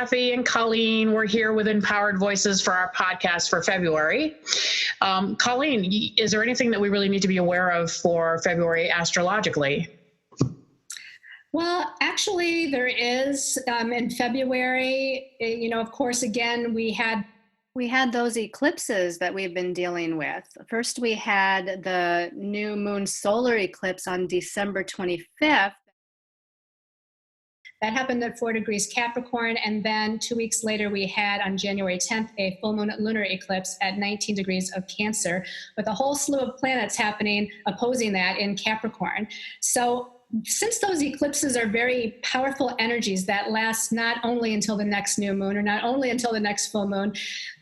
Kathy and Colleen. We're here with Empowered Voices for our podcast for February. Colleen, is there anything that we really need to be aware of for February astrologically? Well, actually, there is. In February, of course, again, we had those eclipses that we've been dealing with. First, we had the new moon solar eclipse on December 25th. That happened at 4 degrees Capricorn, and then 2 weeks later we had on January 10th a full moon lunar eclipse at 19 degrees of Cancer, with a whole slew of planets happening opposing that in Capricorn. So since those eclipses are very powerful energies that last not only until the next new moon or not only until the next full moon,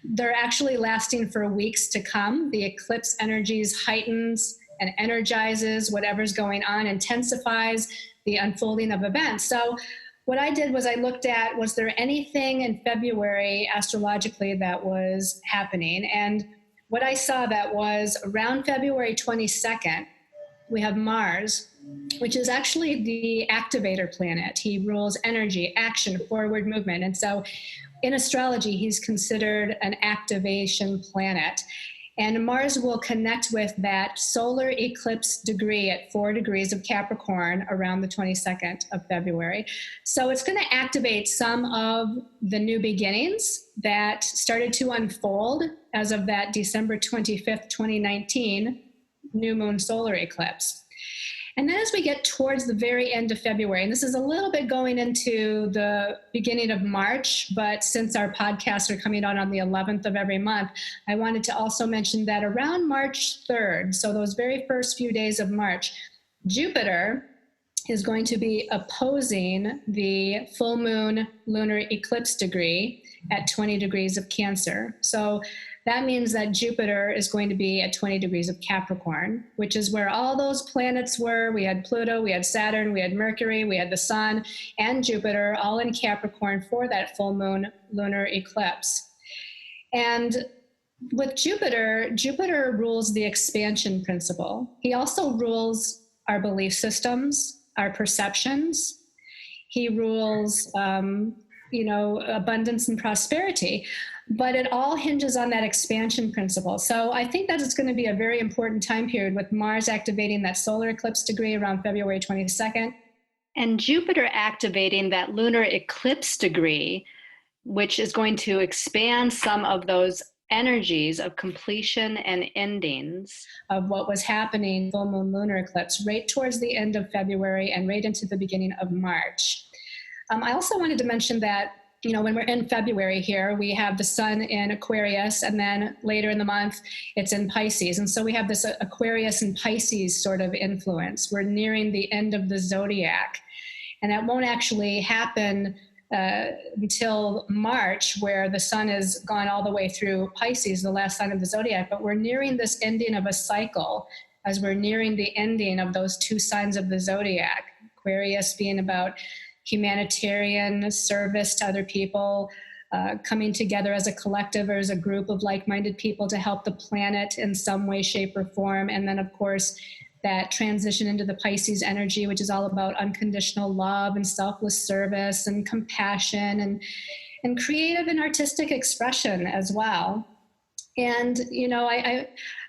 they're actually lasting for weeks to come. The eclipse energies heightens and energizes whatever's going on, intensifies the unfolding of events. So what I did was I looked at, was there anything in February astrologically that was happening? And what I saw that was around February 22nd, we have Mars, which is actually the activator planet. He rules energy, action, forward movement. And so in astrology, he's considered an activation planet. And Mars will connect with that solar eclipse degree at 4 degrees of Capricorn around the 22nd of February. So it's going to activate some of the new beginnings that started to unfold as of that December 25th, 2019 new moon solar eclipse. And then as we get towards the very end of February, and this is a little bit going into the beginning of March, but since our podcasts are coming out on the 11th of every month, I wanted to also mention that around March 3rd, so those very first few days of March, Jupiter is going to be opposing the full moon lunar eclipse degree at 20 degrees of Cancer. So that means that Jupiter is going to be at 20 degrees of Capricorn, which is where all those planets were. We had Pluto, we had Saturn, we had Mercury, we had the Sun and Jupiter all in Capricorn for that full moon lunar eclipse. And with Jupiter, Jupiter rules the expansion principle. He also rules our belief systems, our perceptions. He rules, abundance and prosperity. But it all hinges on that expansion principle. So I think that it's going to be a very important time period with Mars activating that solar eclipse degree around February 22nd. And Jupiter activating that lunar eclipse degree, which is going to expand some of those energies of completion and endings of what was happening full moon lunar eclipse right towards the end of February and right into the beginning of March. I also wanted to mention that when we're in February here, we have the sun in Aquarius, and then later in the month, it's in Pisces. And so we have this Aquarius and Pisces sort of influence. We're nearing the end of the zodiac. And that won't actually happen until March, where the sun has gone all the way through Pisces, the last sign of the zodiac. But we're nearing this ending of a cycle as we're nearing the ending of those two signs of the zodiac. Aquarius being about humanitarian service to other people, coming together as a collective or as a group of like-minded people to help the planet in some way, shape, or form. And then, of course, that transition into the Pisces energy, which is all about unconditional love and selfless service and compassion and creative and artistic expression as well. And, I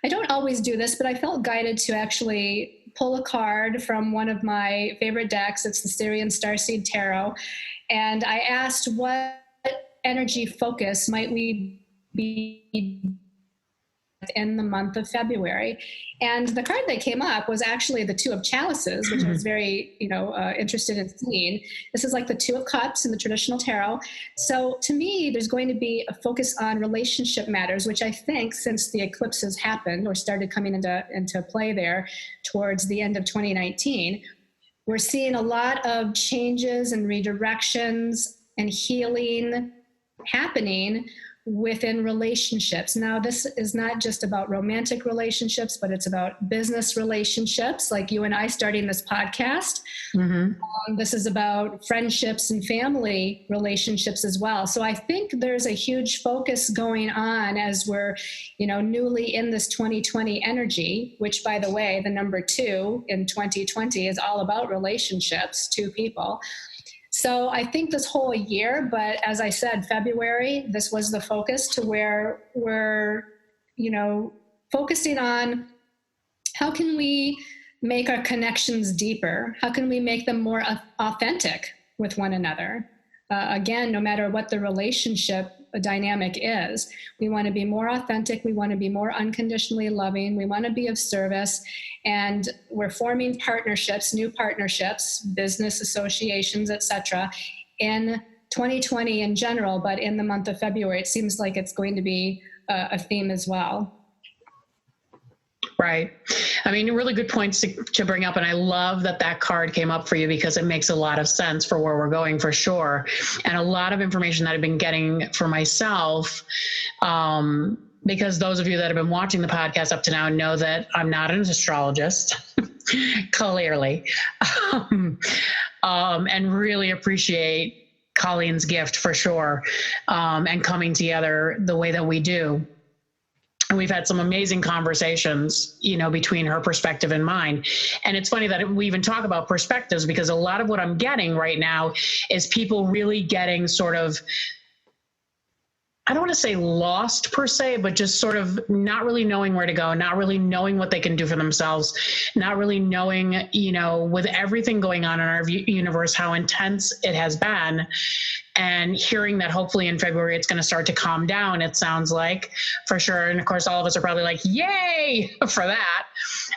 don't always do this, but I felt guided to actually pull a card from one of my favorite decks. It's the Sirian Starseed Tarot. And I asked, what energy focus might we be in the month of February? And the card that came up was actually the Two of Chalices, which I was very, interested in seeing. This is like the Two of Cups in the traditional tarot. So to me, there's going to be a focus on relationship matters, which I think since the eclipses happened or started coming into play there towards the end of 2019, we're seeing a lot of changes and redirections and healing happening within relationships. Now, this is not just about romantic relationships, but it's about business relationships, like you and I starting this podcast. Mm-hmm. This is about friendships and family relationships as well. So I think there's a huge focus going on as we're, newly in this 2020 energy, which, by the way, the number 2 in 2020 is all about relationships, 2 people. So I think this whole year, but as I said, February, this was the focus to where we're, focusing on how can we make our connections deeper? How can we make them more authentic with one another? Again, no matter what the relationship dynamic is, we want to be more authentic. We want to be more unconditionally loving. We want to be of service. And we're forming partnerships, new partnerships, business associations, etc., in 2020 in general, but in the month of February, it seems like it's going to be a theme as well. Right. I mean, really good points to bring up. And I love that card came up for you, because it makes a lot of sense for where we're going, for sure. And a lot of information that I've been getting for myself, because those of you that have been watching the podcast up to now know that I'm not an astrologist, clearly, and really appreciate Colleen's gift, for sure, and coming together the way that we do. And we've had some amazing conversations, between her perspective and mine. And it's funny that we even talk about perspectives, because a lot of what I'm getting right now is people really getting sort of, I don't want to say lost per se, but just sort of not really knowing where to go, not really knowing what they can do for themselves, not really knowing, with everything going on in our universe, how intense it has been. And hearing that hopefully in February it's going to start to calm down, it sounds like, for sure. And of course, all of us are probably like, yay for that.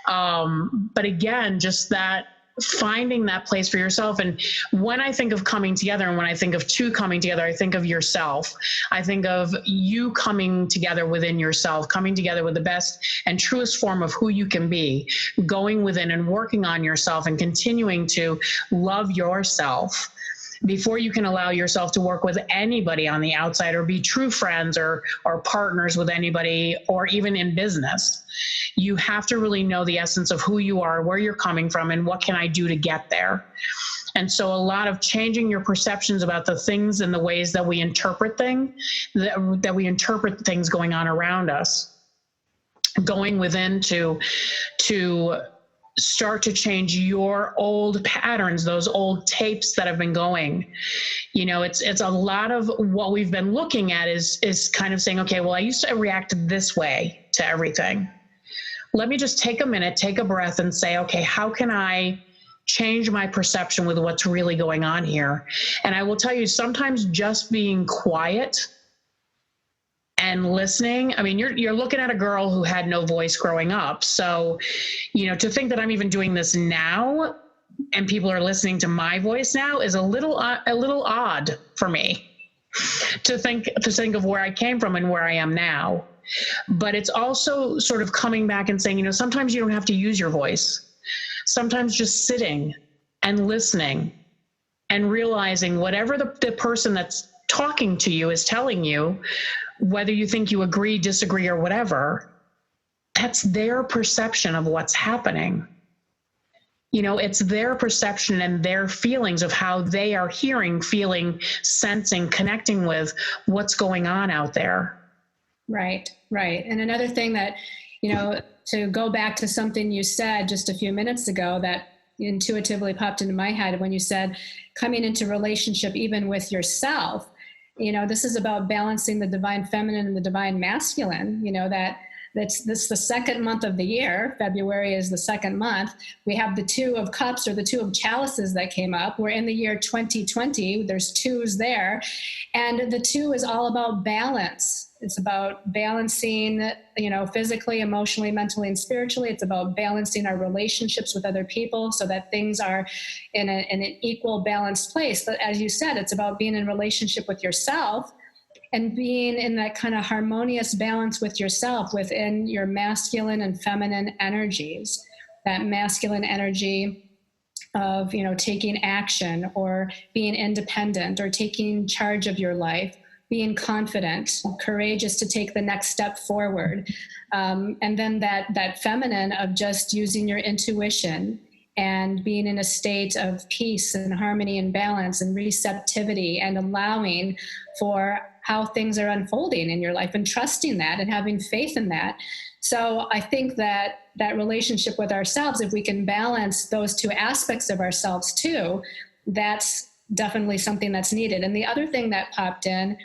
But again, just that finding that place for yourself. And when I think of coming together, and when I think of two coming together, I think of yourself. I think of you coming together within yourself, coming together with the best and truest form of who you can be, going within and working on yourself and continuing to love yourself before you can allow yourself to work with anybody on the outside or be true friends or partners with anybody, or even in business. You have to really know the essence of who you are, where you're coming from, and what can I do to get there. And so a lot of changing your perceptions about the things and the ways that we interpret things, that we interpret things going on around us, going within to start to change your old patterns, those old tapes that have been going. It's a lot of what we've been looking at is kind of saying, okay, well, I used to react this way to everything. Let me just take a minute, take a breath and say, okay, how can I change my perception with what's really going on here? And I will tell you, sometimes just being quiet and listening. I mean, you're looking at a girl who had no voice growing up. So, to think that I'm even doing this now and people are listening to my voice now is a little odd for me to think of where I came from and where I am now. But it's also sort of coming back and saying, sometimes you don't have to use your voice. Sometimes just sitting and listening and realizing whatever the person that's talking to you is telling you, whether you think you agree, disagree, or whatever, that's their perception of what's happening. It's their perception and their feelings of how they are hearing, feeling, sensing, connecting with what's going on out there. Right. And another thing that, to go back to something you said just a few minutes ago that intuitively popped into my head when you said coming into relationship even with yourself. This is about balancing the divine feminine and the divine masculine, that's the second month of the year. February is the second month. We have the Two of Cups, or the Two of Chalices, that came up. We're in the year 2020. There's twos there. And the two is all about balance. It's about balancing, physically, emotionally, mentally, and spiritually. It's about balancing our relationships with other people so that things are in an equal, balanced place. But as you said, it's about being in relationship with yourself and being in that kind of harmonious balance with yourself within your masculine and feminine energies. That masculine energy of, taking action or being independent or taking charge of your life, being confident, courageous to take the next step forward. And then that feminine of just using your intuition and being in a state of peace and harmony and balance and receptivity and allowing for how things are unfolding in your life and trusting that and having faith in that. So I think that relationship with ourselves, if we can balance those two aspects of ourselves too, that's definitely something that's needed. And the other thing that popped in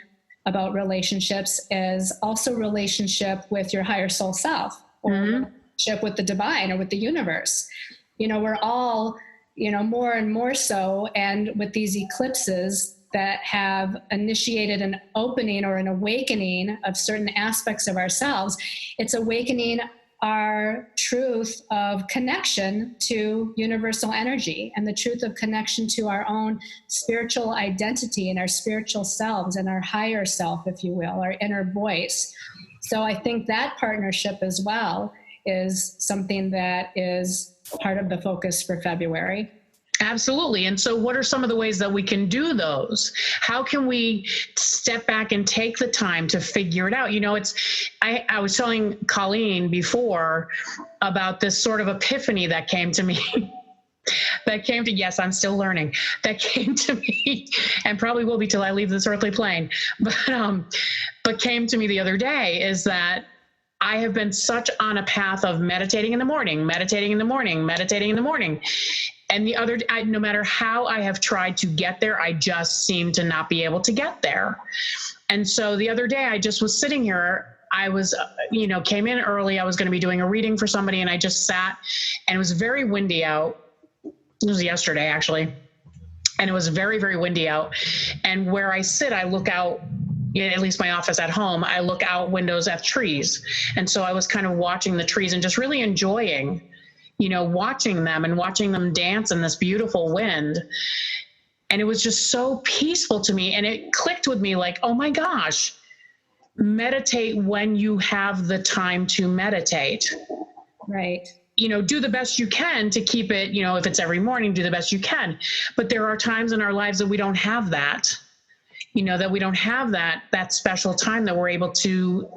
about relationships is also relationship with your higher soul self, or relationship with the divine or with the universe. We're all, more and more so. And with these eclipses that have initiated an opening or an awakening of certain aspects of ourselves, it's awakening our truth of connection to universal energy and the truth of connection to our own spiritual identity and our spiritual selves and our higher self, if you will, our inner voice. So I think that partnership as well is something that is part of the focus for February. Absolutely. And so what are some of the ways that we can do those? How can we step back and take the time to figure it out? I was telling Colleen before about this sort of epiphany that came to me. Yes, I'm still learning. That came to me, and probably will be till I leave this earthly plane. But came to me the other day is that I have been such on a path of meditating in the morning. And no matter how I have tried to get there, I just seem to not be able to get there. And so the other day I just was sitting here. I was, came in early. I was going to be doing a reading for somebody, and I just sat, and it was very windy out. It was yesterday, actually. And it was very, very windy out. And where I sit, I look out, at least my office at home, I look out windows at trees. And so I was kind of watching the trees and just really enjoying, watching them dance in this beautiful wind. And it was just so peaceful to me. And it clicked with me like, oh my gosh, meditate when you have the time to meditate. Right. Do the best you can to keep it, if it's every morning, do the best you can. But there are times in our lives that we don't have that, that we don't have that special time that we're able to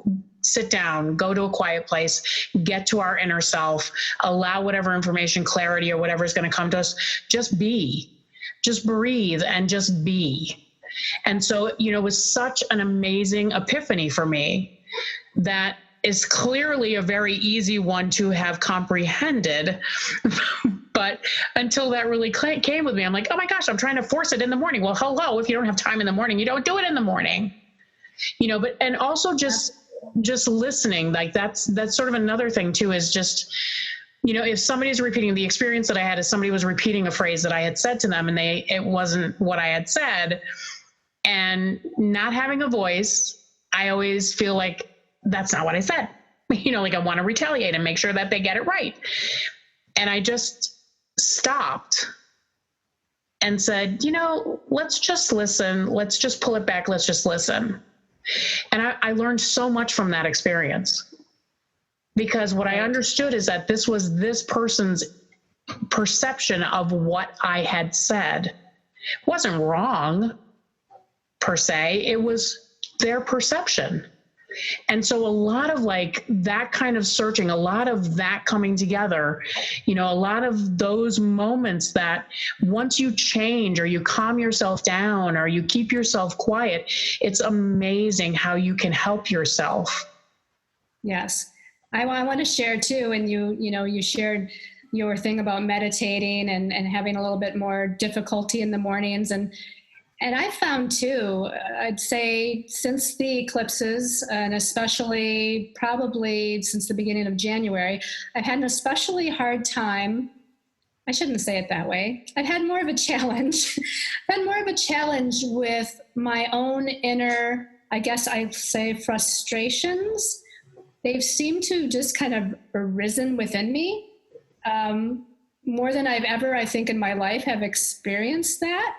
sit down, go to a quiet place, get to our inner self, allow whatever information, clarity, or whatever is going to come to us, just be, just breathe and just be. And so, it was such an amazing epiphany for me that is clearly a very easy one to have comprehended. But until that really came with me, I'm like, oh my gosh, I'm trying to force it in the morning. Well, hello, if you don't have time in the morning, you don't do it in the morning, and also just listening, like that's sort of another thing too, is just, if somebody's repeating the experience that I had, is somebody was repeating a phrase that I had said to them and it wasn't what I had said, and not having a voice, I always feel like that's not what I said. Like I want to retaliate and make sure that they get it right. And I just stopped and said, let's just listen. Let's just pull it back. Let's just listen. And I learned so much from that experience, because what I understood is that this was this person's perception of what I had said. It wasn't wrong per se. It was their perception. And so a lot of like that kind of searching, a lot of that coming together, a lot of those moments that once you change or you calm yourself down or you keep yourself quiet, it's amazing how you can help yourself. Yes. I want to share too. And you shared your thing about meditating and having a little bit more difficulty in the mornings. And I found too, I'd say since the eclipses, and especially probably since the beginning of January, I've had an especially hard time. I shouldn't say it that way. I've had more of a challenge. With my own inner, I guess I'd say, frustrations. They've seemed to just kind of arisen within me more than I've ever, I think, in my life have experienced that.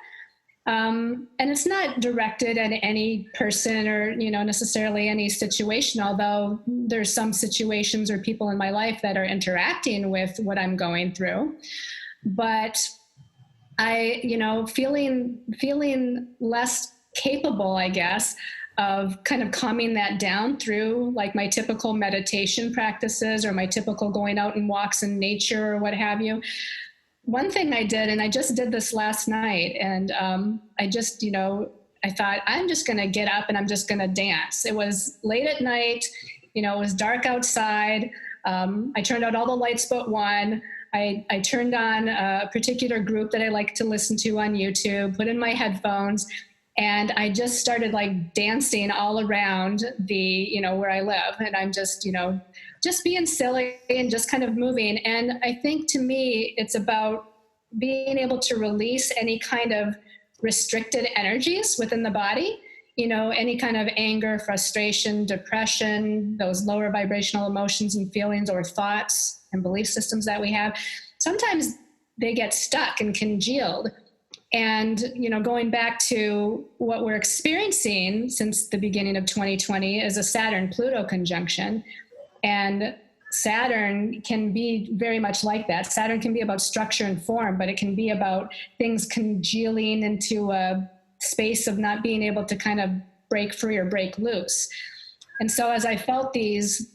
And it's not directed at any person or, necessarily any situation, although there's some situations or people in my life that are interacting with what I'm going through. But I, feeling less capable, I guess, of kind of calming that down through like my typical meditation practices or my typical going out and walks in nature or what have you. One thing I did, and I just did this last night, and I just, I thought, I'm just going to get up and I'm just going to dance. It was late at night, it was dark outside. I turned out all the lights but one. I turned on a particular group that I like to listen to on YouTube, put in my headphones, and I just started like dancing all around where I live. And I'm just, just being silly and just kind of moving. And I think to me, it's about being able to release any kind of restricted energies within the body, any kind of anger, frustration, depression, those lower vibrational emotions and feelings or thoughts and belief systems that we have. Sometimes they get stuck and congealed. And, going back to what we're experiencing since the beginning of 2020 is a Saturn-Pluto conjunction. And Saturn can be very much like that. Saturn can be about structure and form, but it can be about things congealing into a space of not being able to kind of break free or break loose. And so as I felt these,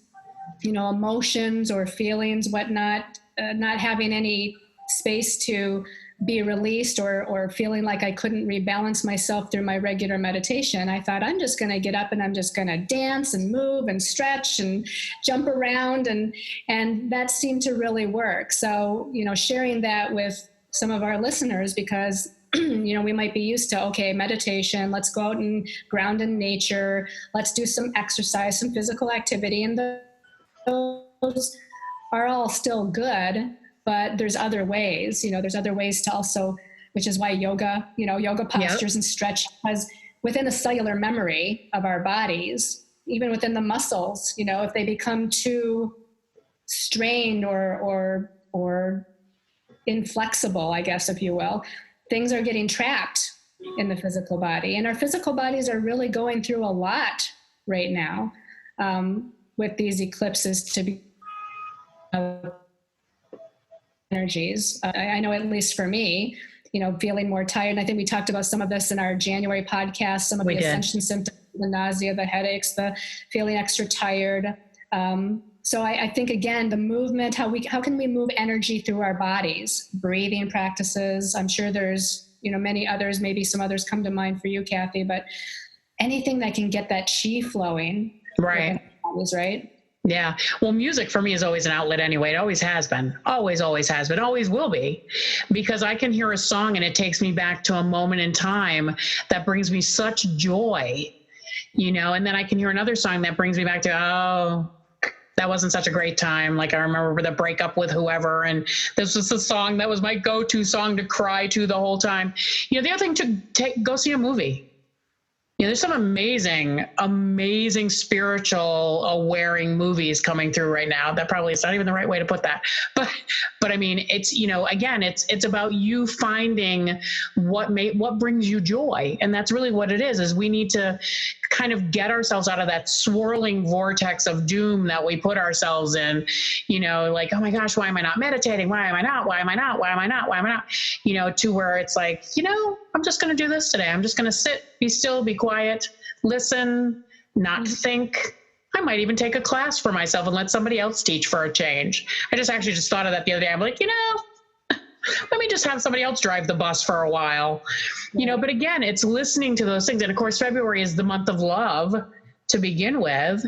emotions or feelings, whatnot, not having any space to be released or feeling like I couldn't rebalance myself through my regular meditation, I thought, I'm just going to get up and I'm just going to dance and move and stretch and jump around. And that seemed to really work. So, sharing that with some of our listeners, because, we might be used to, okay, meditation, let's go out and ground in nature. Let's do some exercise, some physical activity. And those are all still good. But there's other ways, there's other ways to also, which is why yoga, yoga postures and stretch, because within the cellular memory of our bodies, even within the muscles, if they become too strained or inflexible, I guess, if you will, things are getting trapped in the physical body. And our physical bodies are really going through a lot right now with these eclipses to be energies. I know, at least for me, feeling more tired. And I think we talked about some of this in our January podcast, some of the ascension symptoms, the nausea, the headaches, the feeling extra tired. So I think, again, the movement, how can we move energy through our bodies? Breathing practices. I'm sure there's, many others, maybe some others come to mind for you, Kathy, but anything that can get that chi flowing. Right. Bodies, right? Yeah. Well, music for me is always an outlet anyway. It always has been, always has been, always will be, because I can hear a song and it takes me back to a moment in time that brings me such joy, and then I can hear another song that brings me back to, oh, that wasn't such a great time. Like I remember the breakup with whoever, and this was the song that was my go-to song to cry to the whole time. The other thing, go see a movie. There's some amazing spiritual awareing movies coming through right now. That probably is not even the right way to put that. But I mean, it's, again, it's about you finding what brings you joy. And that's really what it is we need to kind of get ourselves out of that swirling vortex of doom that we put ourselves in, like, oh my gosh, why am I not meditating? Why am I not? Why am I not? Why am I not? Why am I not? To where it's like, I'm just going to do this today. I'm just going to sit, be still, be quiet, listen, not think. I might even take a class for myself and let somebody else teach for a change. I just thought of that the other day. I'm like, let me just have somebody else drive the bus for a while, but again, it's listening to those things. And of course, February is the month of love to begin with,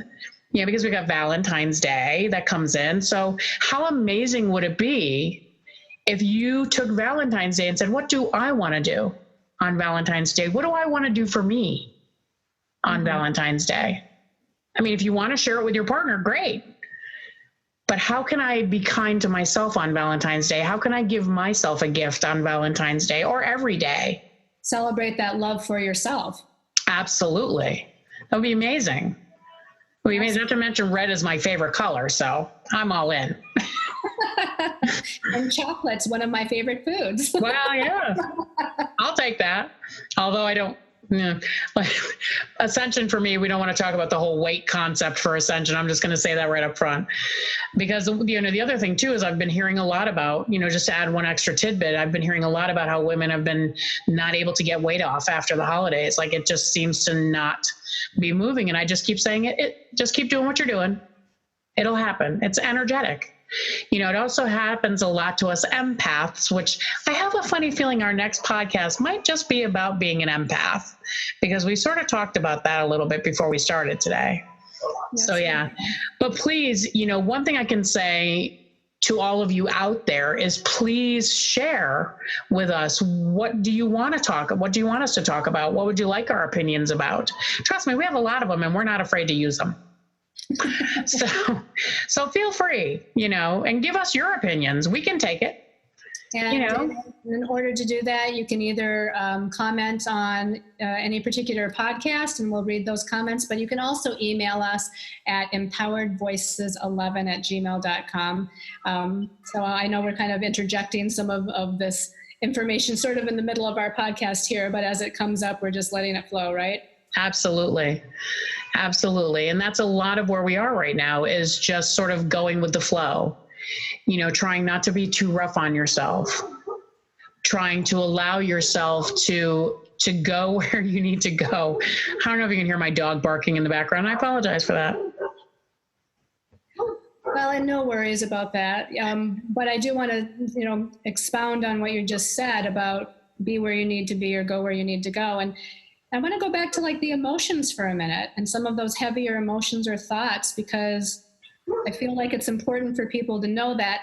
because we got Valentine's Day that comes in. So how amazing would it be if you took Valentine's Day and said, what do I want to do on Valentine's Day? What do I want to do for me on Valentine's Day? I mean, if you want to share it with your partner, great. But how can I be kind to myself on Valentine's Day? How can I give myself a gift on Valentine's Day or every day? Celebrate that love for yourself. Absolutely. That would be amazing. It would be amazing. Not to mention red is my favorite color, so I'm all in. And chocolate's one of my favorite foods. Well, yeah. I'll take that. Although I don't. Yeah. Like ascension for me, we don't want to talk about the whole weight concept for ascension. I'm just going to say that right up front, because the other thing too is I've been hearing a lot about, just to add one extra tidbit, I've been hearing a lot about how women have been not able to get weight off after the holidays. Like it just seems to not be moving. And I just keep saying just keep doing what you're doing. It'll happen. It's energetic. It also happens a lot to us empaths, which I have a funny feeling our next podcast might just be about being an empath, because we sort of talked about that a little bit before we started today. Yes. So, yeah. But please, one thing I can say to all of you out there is please share with us. What do you want us to talk about? What would you like our opinions about? Trust me, we have a lot of them and we're not afraid to use them. So feel free, and give us your opinions. We can take it. And in order to do that, you can either comment on any particular podcast and we'll read those comments, but you can also email us at empoweredvoices11@gmail.com. So I know we're kind of interjecting some of this information sort of in the middle of our podcast here, but as it comes up, we're just letting it flow, right? Absolutely. Absolutely. And that's a lot of where we are right now, is just sort of going with the flow. Trying not to be too rough on yourself, trying to allow yourself to go where you need to go. I don't know if you can hear my dog barking in the background. I apologize for that. Well, and no worries about that. But I do want to, expound on what you just said about be where you need to be or go where you need to go. And I want to go back to like the emotions for a minute and some of those heavier emotions or thoughts, because I feel like it's important for people to know that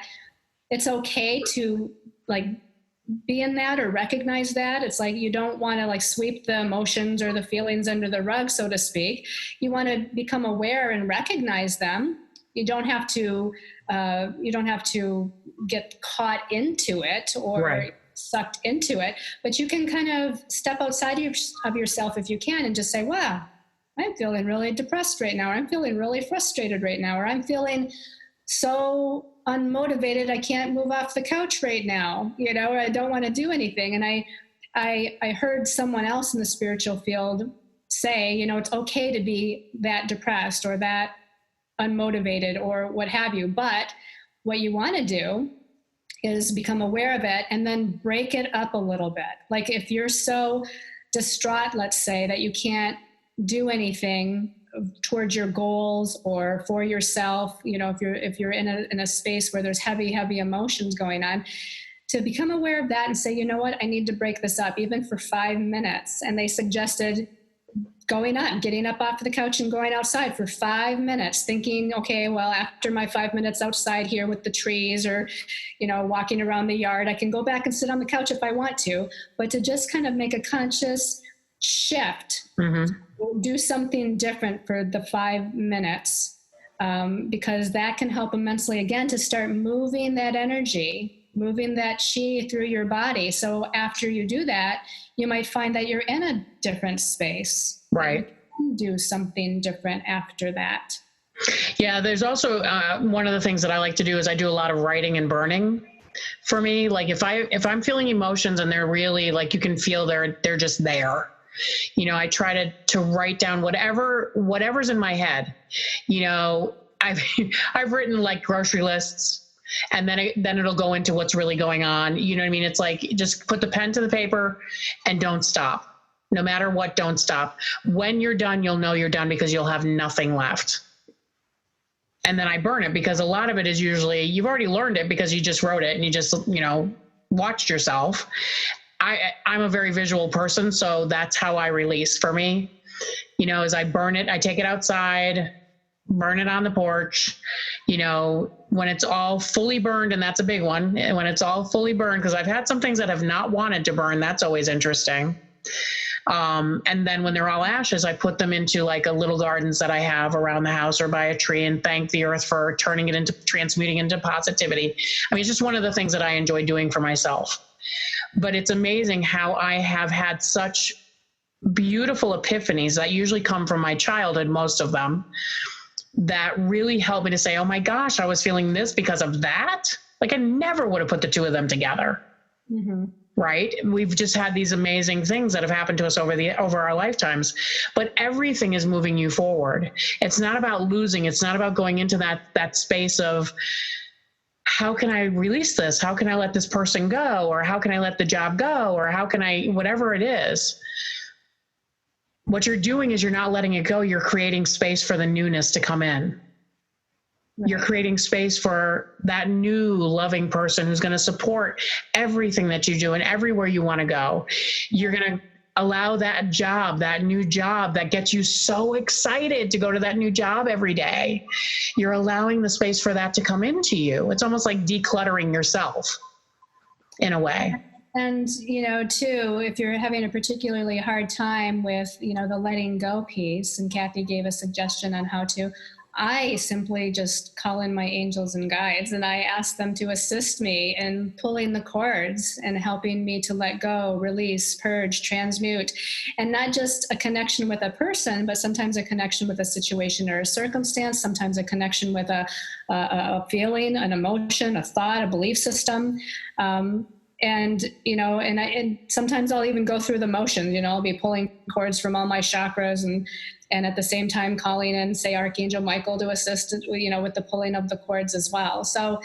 it's okay to like be in that or recognize that. It's like you don't want to like sweep the emotions or the feelings under the rug, so to speak. You want to become aware and recognize them. You don't have to get caught into it or right. Sucked into it, but you can kind of step outside of yourself if you can and just say, wow, I'm feeling really depressed right now, or I'm feeling really frustrated right now, or I'm feeling so unmotivated I can't move off the couch right now, or I don't want to do anything. And I heard someone else in the spiritual field say, it's okay to be that depressed or that unmotivated or what have you. But what you want to do is become aware of it and then break it up a little bit. Like if you're so distraught, let's say, that you can't do anything towards your goals or for yourself, if you're in a space where there's heavy emotions going on, to become aware of that and say, you know what, I need to break this up even for 5 minutes. And they suggested getting up off the couch and going outside for 5 minutes, thinking, okay, well, after my 5 minutes outside here with the trees or, walking around the yard, I can go back and sit on the couch if I want to, but to just kind of make a conscious shift, do something different for the 5 minutes, because that can help immensely, again, to start moving that energy, moving that chi through your body. So after you do that, you might find that you're in a different space. Right. You can do something different after that. Yeah, there's also one of the things that I like to do is I do a lot of writing and burning. For me, like if I'm feeling emotions and they're really like you can feel they're just there. I try to write down whatever's in my head. I've written like grocery lists, and then it'll go into what's really going on. You know what I mean? It's like just put the pen to the paper and don't stop. No matter what, don't stop. When you're done, you'll know you're done because you'll have nothing left. And then I burn it because a lot of it is usually you've already learned it because you just wrote it and you just, watched yourself. I'm a very visual person, so that's how I release for me, as I burn it, I take it outside, burn it on the porch, when it's all fully burned, and that's a big one. And when it's all fully burned, because I've had some things that have not wanted to burn. That's always interesting. And then when they're all ashes, I put them into like a little gardens that I have around the house or by a tree and thank the earth for transmuting into positivity. I mean, it's just one of the things that I enjoy doing for myself. But it's amazing how I have had such beautiful epiphanies that usually come from my childhood, most of them, that really help me to say, oh my gosh, I was feeling this because of that. Like I never would have put the two of them together. Mm-hmm. Right? We've just had these amazing things that have happened to us over our lifetimes, but everything is moving you forward. It's not about losing. It's not about going into that space of how can I release this? How can I let this person go? Or how can I let the job go? Or how can I, whatever it is, what you're doing is you're not letting it go. You're creating space for the newness to come in. You're creating space for that new loving person who's going to support everything that you do and everywhere you want to go. You're going to allow that job, that new job that gets you so excited to go to that new job every day. You're allowing the space for that to come into you. It's almost like decluttering yourself in a way. And, too, if you're having a particularly hard time with, the letting go piece, and Kathy gave a suggestion on how to, I simply just call in my angels and guides, and I ask them to assist me in pulling the cords and helping me to let go, release, purge, transmute, and not just a connection with a person, but sometimes a connection with a situation or a circumstance, sometimes a connection with a feeling, an emotion, a thought, a belief system. And sometimes I'll even go through the motions, I'll be pulling cords from all my chakras and at the same time calling in, say, Archangel Michael to assist, with the pulling of the cords as well. So,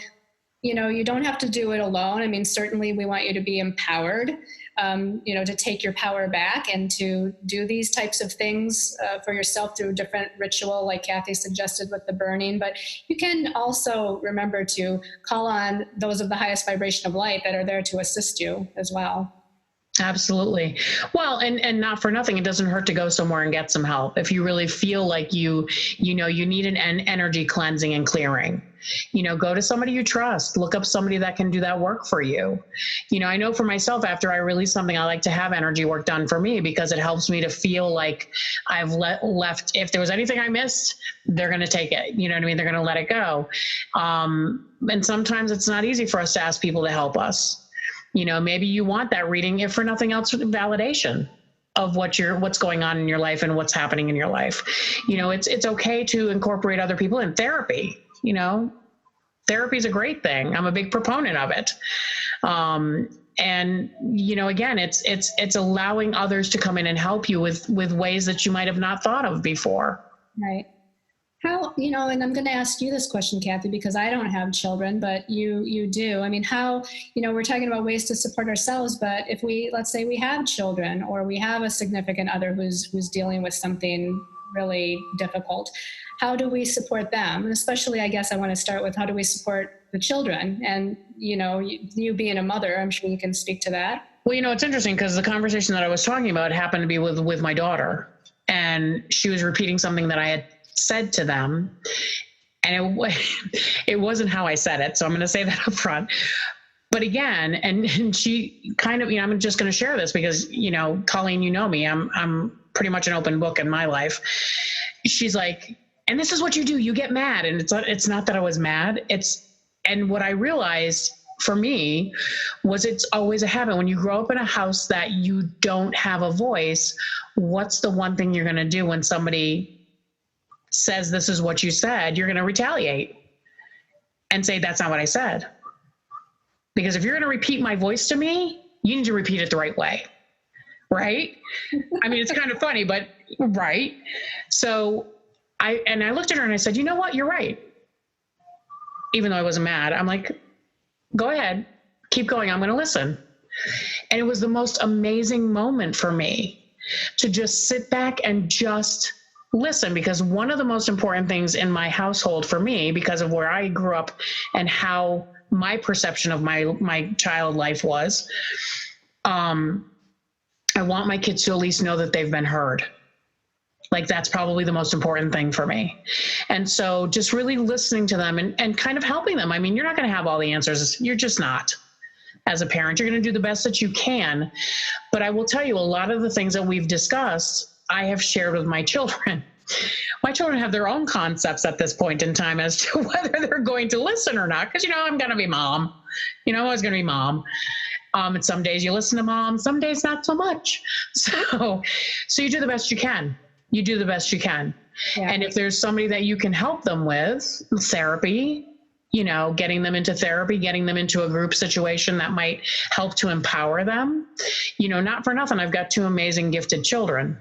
you don't have to do it alone. I mean, certainly we want you to be empowered, to take your power back and to do these types of things for yourself through different ritual, like Kathy suggested with the burning. But you can also remember to call on those of the highest vibration of light that are there to assist you as well. Absolutely. Well, and not for nothing, it doesn't hurt to go somewhere and get some help. If you really feel like you need an energy cleansing and clearing, go to somebody you trust, look up somebody that can do that work for you. I know for myself, after I release something, I like to have energy work done for me because it helps me to feel like I've left, if there was anything I missed, they're going to take it. You know what I mean? They're going to let it go. And sometimes it's not easy for us to ask people to help us. Maybe you want that reading, if for nothing else, validation of what's going on in your life and what's happening in your life. It's okay to incorporate other people in therapy. Therapy is a great thing. I'm a big proponent of it. And again, it's allowing others to come in and help you with ways that you might have not thought of before. Right. How, and I'm going to ask you this question, Kathy, because I don't have children, but you do. I mean, how, we're talking about ways to support ourselves, but if let's say we have children or we have a significant other who's dealing with something really difficult, how do we support them? And especially, I guess I want to start with, how do we support the children? And, you being a mother, I'm sure you can speak to that. Well, it's interesting because the conversation that I was talking about happened to be with my daughter, and she was repeating something that I had said to them, and it wasn't how I said it. So I'm going to say that up front. But again, and she kind of, I'm just going to share this because, Colleen, me, I'm pretty much an open book in my life. She's like, and this is what you do. You get mad. And it's not that I was mad. And what I realized for me was it's always a habit. When you grow up in a house that you don't have a voice, what's the one thing you're going to do when somebody says this is what you said? You're going to retaliate and say that's not what I said. Because if you're going to repeat my voice to me, you need to repeat it the right way. Right? I mean, it's kind of funny, but right. So I looked at her and I said, you know what? You're right. Even though I wasn't mad, I'm like, go ahead, keep going. I'm going to listen. And it was the most amazing moment for me to just sit back and just listen, because one of the most important things in my household for me, because of where I grew up and how my perception of my child life was, I want my kids to at least know that they've been heard. Like, that's probably the most important thing for me. And so just really listening to them and kind of helping them. I mean, you're not going to have all the answers. You're just not. As a parent, you're going to do the best that you can. But I will tell you, a lot of the things that we've discussed, I have shared with my children. My children have their own concepts at this point in time as to whether they're going to listen or not. Because, I'm going to be mom. I was going to be mom. And some days you listen to mom, some days not so much. So you do the best you can. You do the best you can. Yeah. And if there's somebody that you can help them with, therapy, getting them into therapy, getting them into a group situation that might help to empower them. Not for nothing, I've got two amazing gifted children.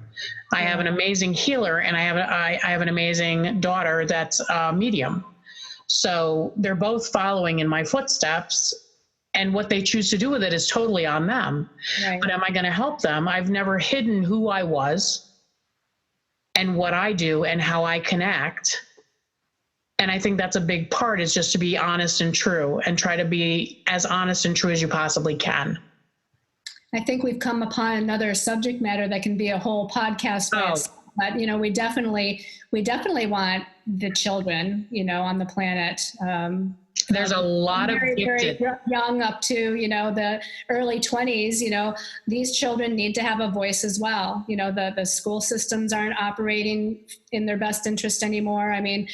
I have an amazing healer, and I have an amazing daughter that's a medium. So they're both following in my footsteps, and what they choose to do with it is totally on them. Right. But am I going to help them? I've never hidden who I was and what I do and how I connect. And I think that's a big part, is just to be honest and true, and try to be as honest and true as you possibly can. I think we've come upon another subject matter that can be a whole podcast by itself. But we definitely want the children, on the planet. There's a lot of very young up to the early 20s. These children need to have a voice as well. The school systems aren't operating in their best interest anymore. I mean,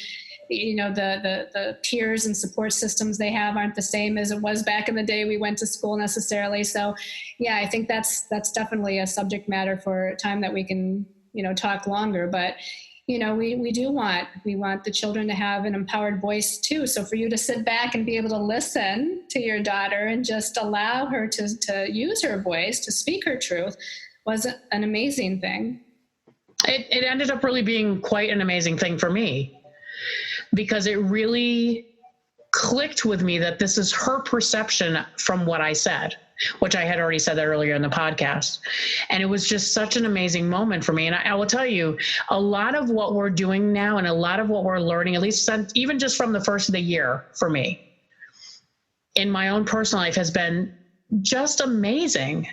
the peers and support systems they have aren't the same as it was back in the day we went to school necessarily. So yeah, I think that's definitely a subject matter for a time that we can talk longer. But we want the children to have an empowered voice too. So for you to sit back and be able to listen to your daughter and just allow her to use her voice, to speak her truth, was an amazing thing. It ended up really being quite an amazing thing for me, because it really clicked with me that this is her perception from what I said, which I had already said that earlier in the podcast. And it was just such an amazing moment for me. And I will tell you, a lot of what we're doing now and a lot of what we're learning, at least even just from the first of the year for me, in my own personal life, has been just amazing.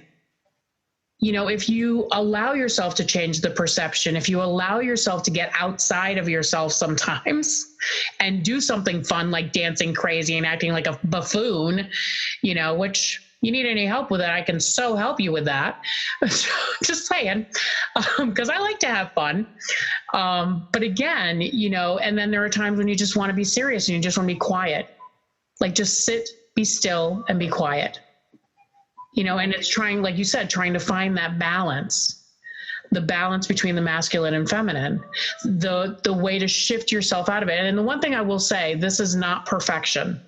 If you allow yourself to change the perception, if you allow yourself to get outside of yourself sometimes and do something fun like dancing crazy and acting like a buffoon, which you need any help with it, I can so help you with that. Just saying, because I like to have fun. But again, and then there are times when you just want to be serious and you just want to be quiet. Like just sit, be still, and be quiet. And it's trying, like you said, trying to find that balance, the balance between the masculine and feminine, the way to shift yourself out of it. And the one thing I will say, this is not perfection.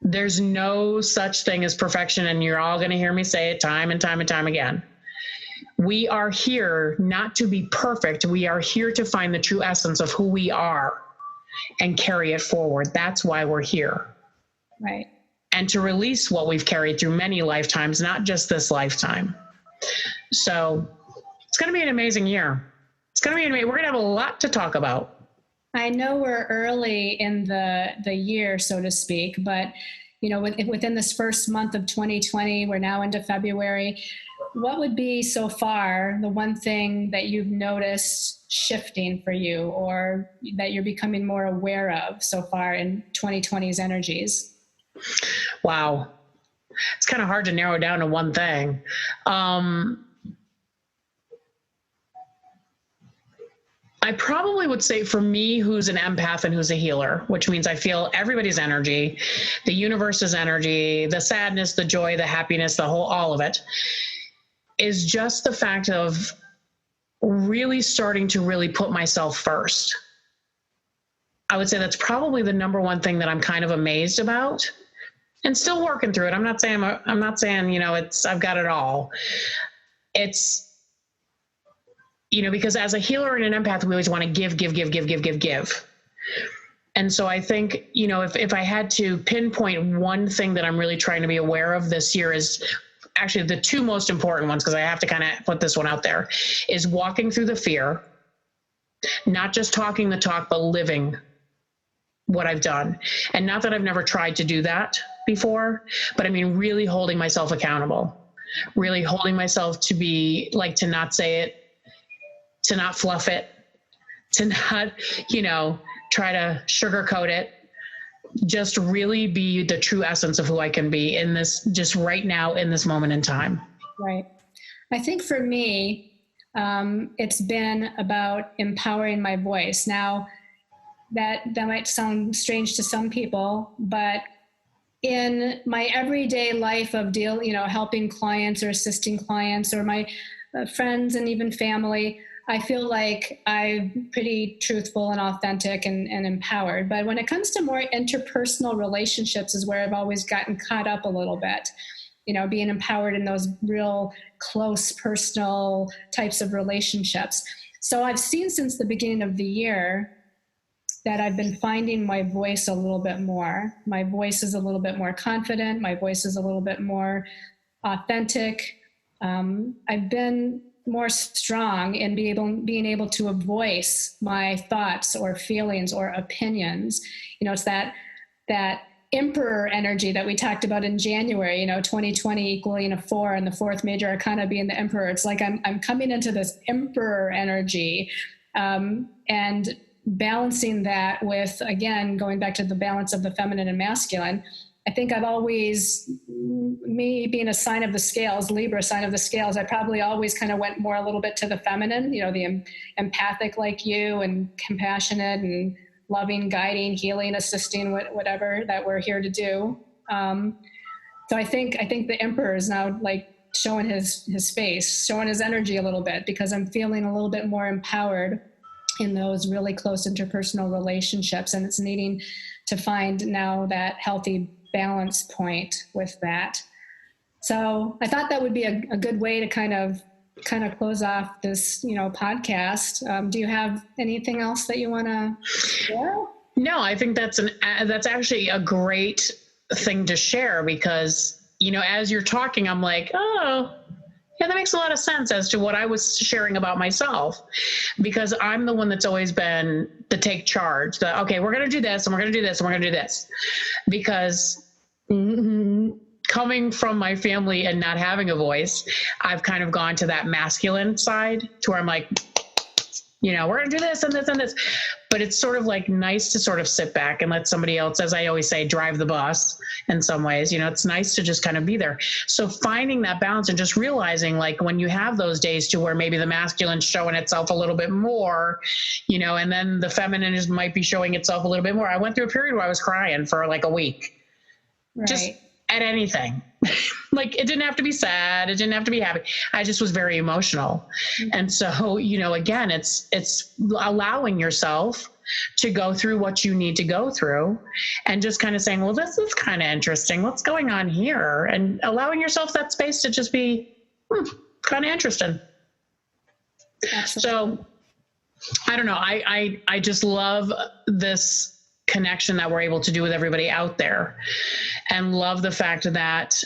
There's no such thing as perfection. And you're all going to hear me say it time and time and time again. We are here not to be perfect. We are here to find the true essence of who we are and carry it forward. That's why we're here. Right. And to release what we've carried through many lifetimes, not just this lifetime. So it's going to be an amazing year. It's going to be amazing. We're going to have a lot to talk about. I know we're early in the year, so to speak, but within this first month of 2020, we're now into February. What would be so far the one thing that you've noticed shifting for you, or that you're becoming more aware of so far in 2020's energies? Wow. It's kind of hard to narrow down to one thing. I probably would say, for me, who's an empath and who's a healer, which means I feel everybody's energy, the universe's energy, the sadness, the joy, the happiness, all of it, is just the fact of really starting to really put myself first. I would say that's probably the number one thing that I'm kind of amazed about. And still working through it. I'm not saying, I've got it all. It's, because as a healer and an empath, we always want to give. And so I think, if I had to pinpoint one thing that I'm really trying to be aware of this year, is actually the two most important ones, because I have to kind of put this one out there, is walking through the fear, not just talking the talk, but living what I've done. And not that I've never tried to do that before, but I mean, really holding myself accountable, really holding myself to be like, to not say it, to not fluff it, to not, try to sugarcoat it, just really be the true essence of who I can be in this, just right now in this moment in time. Right. I think for me, it's been about empowering my voice. Now, that might sound strange to some people, but in my everyday life of helping clients or assisting clients or my friends and even family, I feel like I'm pretty truthful and authentic and empowered. But when it comes to more interpersonal relationships is where I've always gotten caught up a little bit, being empowered in those real close personal types of relationships. So I've seen since the beginning of the year that I've been finding my voice a little bit more. My voice is a little bit more confident. My voice is a little bit more authentic. I've been more strong in being able to voice my thoughts or feelings or opinions. It's that emperor energy that we talked about in January, 2020 equaling a 4 and the fourth major arcana being the emperor. It's like I'm coming into this emperor energy, and balancing that with, again, going back to the balance of the feminine and masculine. I think I've always, me being a sign of the scales, Libra sign of the scales, I probably always kind of went more a little bit to the feminine, the empathic like you, and compassionate and loving, guiding, healing, assisting, whatever that we're here to do. So I think the emperor is now like showing his face, showing his energy a little bit, because I'm feeling a little bit more empowered in those really close interpersonal relationships. And it's needing to find now that healthy balance point with that. So I thought that would be a good way to kind of close off this, podcast. Do you have anything else that you want to share? No, I think that's actually a great thing to share, because, as you're talking, I'm like, oh, yeah, that makes a lot of sense as to what I was sharing about myself, because I'm the one that's always been the take charge, okay, we're going to do this and we're going to do this and we're going to do this, because coming from my family and not having a voice, I've kind of gone to that masculine side to where I'm like, we're going to do this and this and this. But it's sort of like nice to sort of sit back and let somebody else, as I always say, drive the bus in some ways. It's nice to just kind of be there. So finding that balance and just realizing, like, when you have those days to where maybe the masculine's showing itself a little bit more, and then the feminine might be showing itself a little bit more. I went through a period where I was crying for like a week. Right. Just at anything. Like, it didn't have to be sad. It didn't have to be happy. I just was very emotional. Mm-hmm. And so, again, it's allowing yourself to go through what you need to go through, and just kind of saying, well, this is kind of interesting. What's going on here? And allowing yourself that space to just be kind of interesting. Absolutely. So I don't know. I just love this connection that we're able to do with everybody out there, and love the fact that,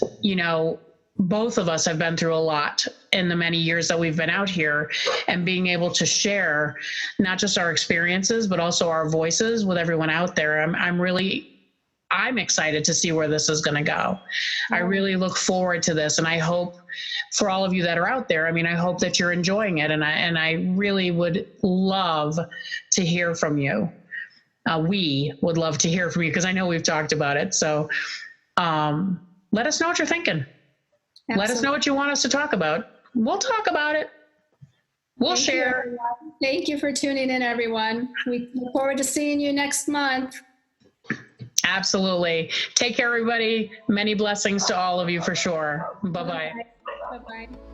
both of us have been through a lot in the many years that we've been out here, and being able to share not just our experiences, but also our voices with everyone out there. I'm excited to see where this is going to go. I really look forward to this. And I hope for all of you that are out there, I hope that you're enjoying it. And I really would love to hear from you. We would love to hear from you, because I know we've talked about it. So let us know what you're thinking. Absolutely. Let us know what you want us to talk about. We'll talk about it. We'll share. Thank you for tuning in, everyone. We look forward to seeing you next month. Absolutely. Take care, everybody. Many blessings to all of you for sure. Bye-bye. Bye-bye.